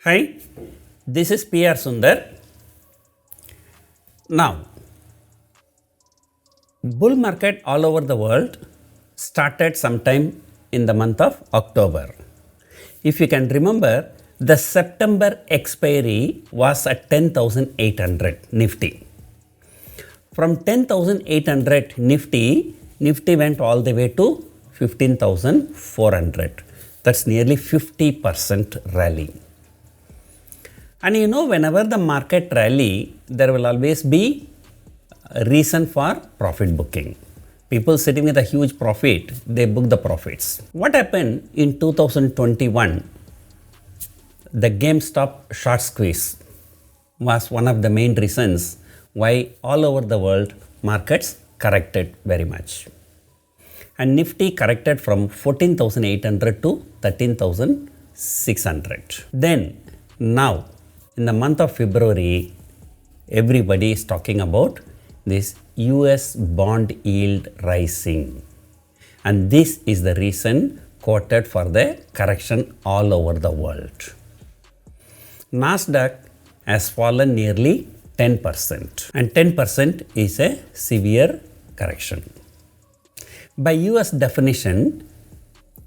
Hi, this is PR Sundar. Now, bull market all over the world started sometime in the month of October. If you can remember, the September expiry was at 10,800 Nifty. From 10,800 Nifty went all the way to 15,400. That's nearly 50% rally. And you know, whenever the market rally, there will always be a reason for profit booking. People sitting with a huge profit, they book the profits. What happened in 2021? The GameStop short squeeze was one of the main reasons why all over the world markets corrected very much. And Nifty corrected from 14,800 to 13,600. Then, now, in the month of February, everybody is talking about this US bond yield rising. And this is the reason quoted for the correction all over the world. Nasdaq has fallen nearly 10%, and 10% is a severe correction. By US definition,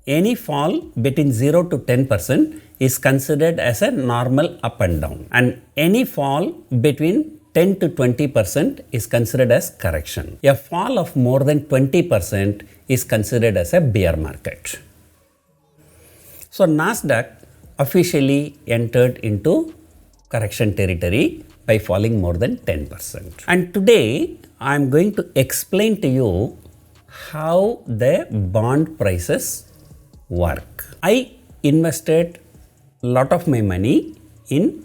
any fall between 0 to 10% is considered as a normal up and down, and any fall between 10 to 20% is considered as correction. A fall of more than 20% is considered as a bear market. So Nasdaq officially entered into correction territory by falling more than 10%. And today I am going to explain to you how the bond prices work. I invested a lot of my money in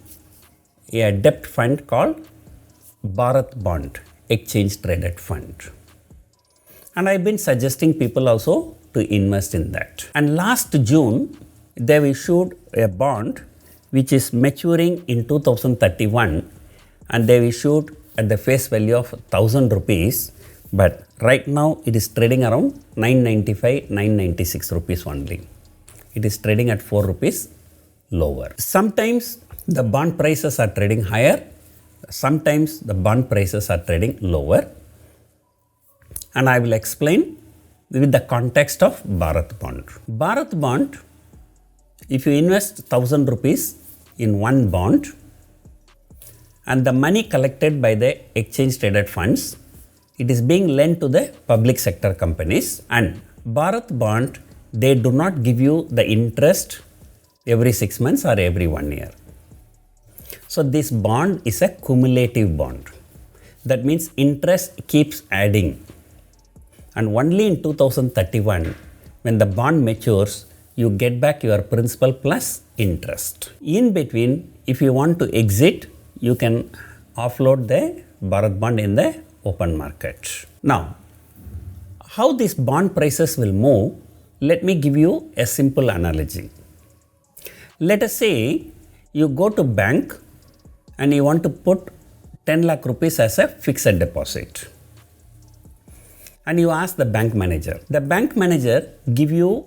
a debt fund called Bharat Bond, exchange traded fund. And I've been suggesting people also to invest in that. And last June, they issued a bond which is maturing in 2031, and they issued at the face value of 1,000 rupees, but right now it is trading around 995, 996 rupees only. It is trading at 4 rupees lower. Sometimes the bond prices are trading higher, sometimes the bond prices are trading lower, and I will explain with the context of Bharat Bond. Bharat Bond, if you invest 1,000 rupees in one bond and the money collected by the exchange traded funds, it is being lent to the public sector companies, and Bharat Bond, they do not give you the interest every 6 months or every 1 year. So this bond is a cumulative bond. That means interest keeps adding. And only in 2031, when the bond matures, you get back your principal plus interest. In between, if you want to exit, you can offload the Bharat Bond in the open market. Now, how these bond prices will move, let me give you a simple analogy. Let us say you go to bank and you want to put 10 lakh rupees as a fixed deposit. And you ask the bank manager. The bank manager give you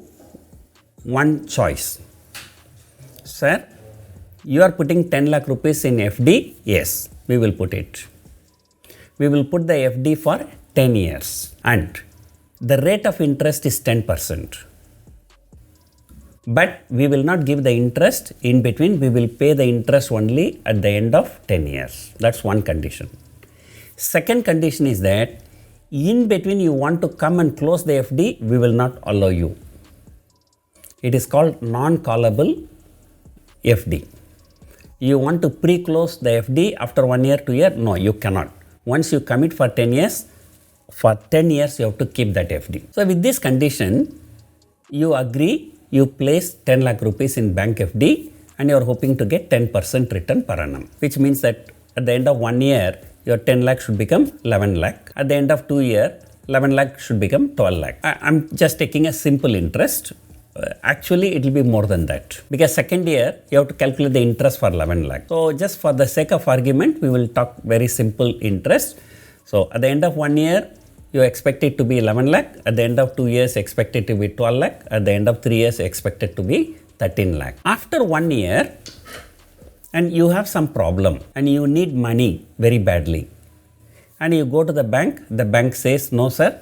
one choice. Sir, you are putting 10 lakh rupees in FD? Yes, we will put it. We will put the FD for 10 years and the rate of interest is 10%. But we will not give the interest in between, we will pay the interest only at the end of 10 years. That's one condition. Second condition is that in between you want to come and close the FD, we will not allow you. It is called non-callable FD. You want to pre-close the FD after 1 year, 2 years? No, you cannot. Once you commit for 10 years, for 10 years you have to keep that FD. So with this condition, you agree, you place 10 lakh rupees in bank FD and you are hoping to get 10% return per annum, which means that at the end of 1 year, your 10 lakh should become 11 lakh. At the end of 2 years, 11 lakh should become 12 lakh. I'm just taking a simple interest. Actually, it will be more than that, because second year you have to calculate the interest for 11 lakh. So just for the sake of argument, we will talk very simple interest. So at the end of 1 year, you expect it to be 11 lakh. At the end of 2 years, expect it to be 12 lakh. At the end of 3 years, expect it to be 13 lakh. After 1 year, and you have some problem and you need money very badly, and you go to the bank says, no sir,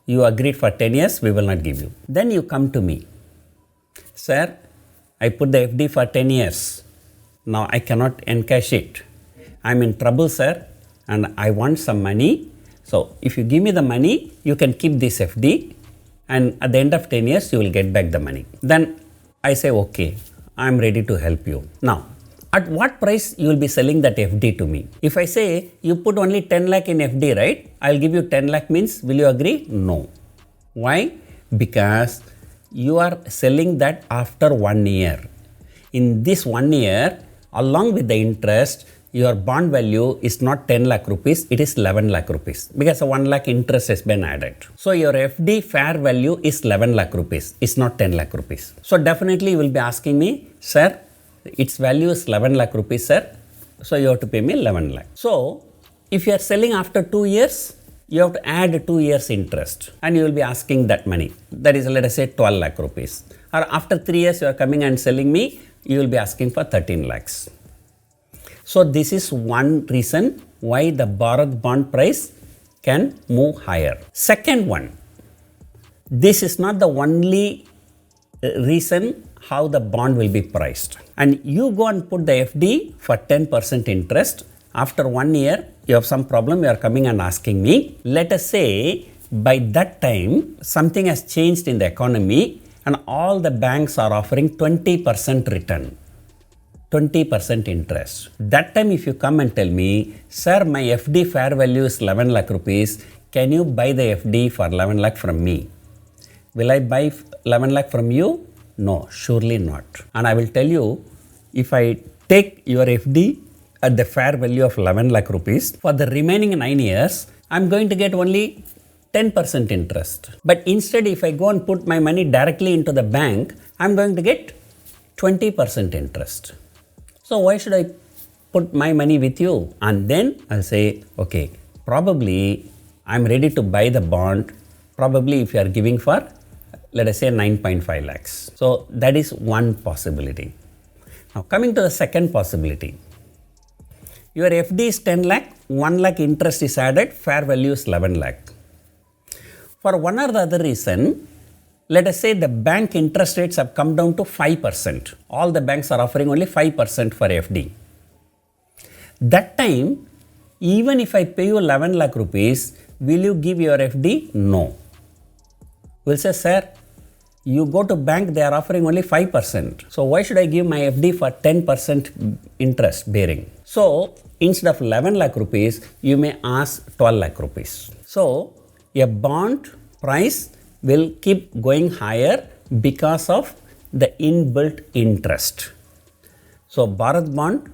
you agreed for 10 years, we will not give you. Then you come to me, sir, I put the FD for 10 years, now I cannot encash it. I am in trouble sir, and I want some money. So if you give me the money, you can keep this FD, and at the end of 10 years, you will get back the money. Then I say, okay, I am ready to help you. Now, at what price you will be selling that FD to me? If I say, you put only 10 lakh in FD, right? I'll give you 10 lakh means, will you agree? No. Why? Because you are selling that after 1 year. In this 1 year, along with the interest, your bond value is not 10 lakh rupees, it is 11 lakh rupees because 1 lakh interest has been added. So your FD fair value is 11 lakh rupees, it's not 10 lakh rupees. So definitely you will be asking me, sir, its value is 11 lakh rupees, sir. So you have to pay me 11 lakh. So if you are selling after 2 years, you have to add 2 years interest and you will be asking that money. That is, let us say 12 lakh rupees. Or after 3 years you are coming and selling me, you will be asking for 13 lakhs. So this is one reason why the Bharat bond price can move higher. Second one, this is not the only reason how the bond will be priced. And you go and put the FD for 10% interest. After 1 year, you have some problem, you are coming and asking me. Let us say by that time, something has changed in the economy and all the banks are offering 20% return. 20% interest. That time if you come and tell me, sir, my FD fair value is 11 lakh rupees, can you buy the FD for 11 lakh from me? Will I buy 11 lakh from you? No, surely not. And I will tell you, if I take your FD at the fair value of 11 lakh rupees, for the remaining 9 years, I am going to get only 10% interest. But instead, if I go and put my money directly into the bank, I am going to get 20% interest. So why should I put my money with you? And then I'll say, okay, probably I'm ready to buy the bond, probably if you are giving for, let us say 9.5 lakhs. So that is one possibility. Now coming to the second possibility. Your FD is 10 lakh, 1 lakh interest is added, fair value is 11 lakh. For one or the other reason, let us say the bank interest rates have come down to 5%. All the banks are offering only 5% for FD. That time, even if I pay you 11 lakh rupees, will you give your FD? No. We'll say, sir, you go to bank, they are offering only 5%. So why should I give my FD for 10% interest bearing? So instead of 11 lakh rupees, you may ask 12 lakh rupees. So a bond price will keep going higher because of the inbuilt interest. So Bharat bond,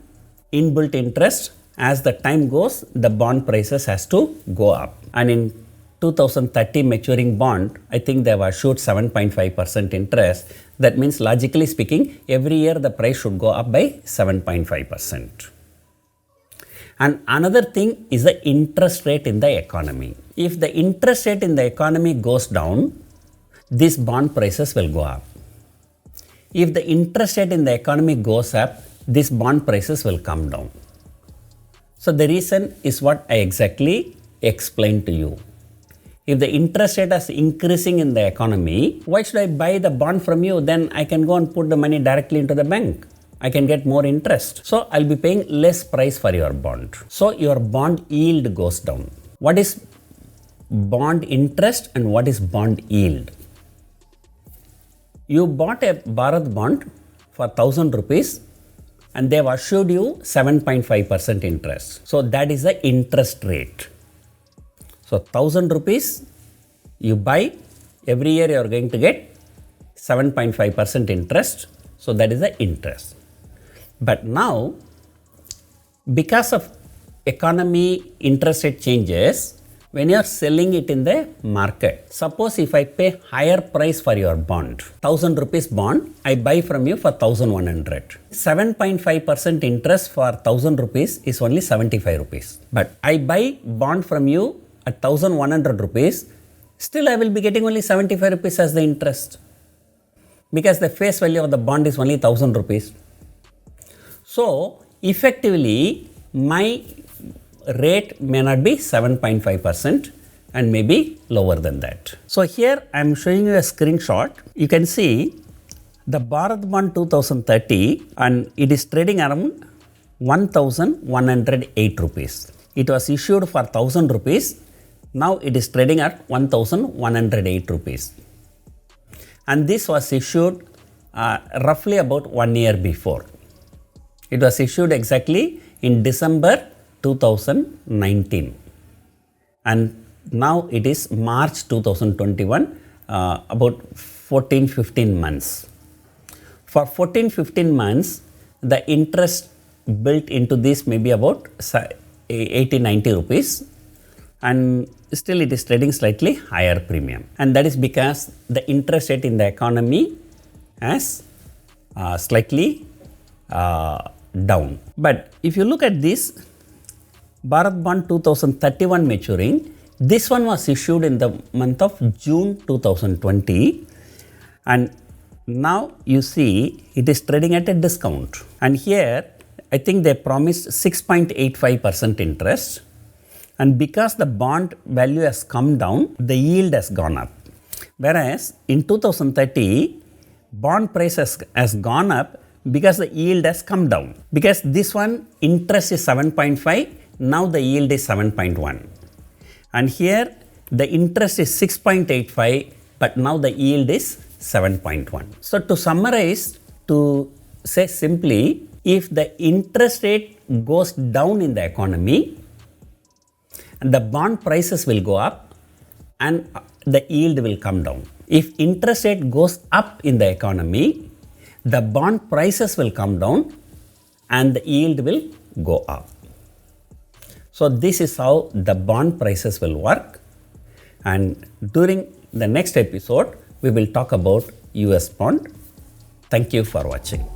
inbuilt interest, as the time goes, the bond prices has to go up. And in 2030 maturing bond, I think they have assured 7.5% interest. That means logically speaking, every year the price should go up by 7.5%. And another thing is the interest rate in the economy. If the interest rate in the economy goes down, these bond prices will go up. If the interest rate in the economy goes up, these bond prices will come down. So the reason is what I exactly explained to you. If the interest rate is increasing in the economy, why should I buy the bond from you? Then I can go and put the money directly into the bank. I can get more interest. So I'll be paying less price for your bond. So your bond yield goes down. What is bond interest and what is bond yield? You bought a Bharat bond for 1000 rupees and they've assured you 7.5% interest. So that is the interest rate. So 1000 rupees you buy, every year you are going to get 7.5% interest. So that is the interest. But now, because of economy interest rate changes, when you are selling it in the market, suppose if I pay higher price for your bond, 1000 rupees bond, I buy from you for 1100. 7.5% interest for 1000 rupees is only 75 rupees. But I buy bond from you at 1100 rupees, still I will be getting only 75 rupees as the interest. Because the face value of the bond is only 1000 rupees. So effectively my rate may not be 7.5% and maybe lower than that. So here I am showing you a screenshot. You can see the Bharat Bond 2030 and it is trading around 1108 rupees. It was issued for 1000 rupees. Now it is trading at 1108 rupees. And this was issued roughly about 1 year before. It was issued exactly in December 2019. And now it is March 2021, about 14-15 months. For 14-15 months, the interest built into this may be about 80-90 rupees, and still it is trading slightly higher premium. And that is because the interest rate in the economy has slightly down. But if you look at this Bharat Bond 2031 maturing, this one was issued in the month of June 2020, and now you see it is trading at a discount. And here I think they promised 6.85% interest, and because the bond value has come down, the yield has gone up. Whereas in 2030, bond price has gone up because the yield has come down. Because this one interest is 7.5, now the yield is 7.1. And here the interest is 6.85, but now the yield is 7.1. So to summarize, to say simply, if the interest rate goes down in the economy, the bond prices will go up and the yield will come down. If interest rate goes up in the economy, the bond prices will come down and the yield will go up. So this is how the bond prices will work, and during the next episode we will talk about US bond. Thank you for watching.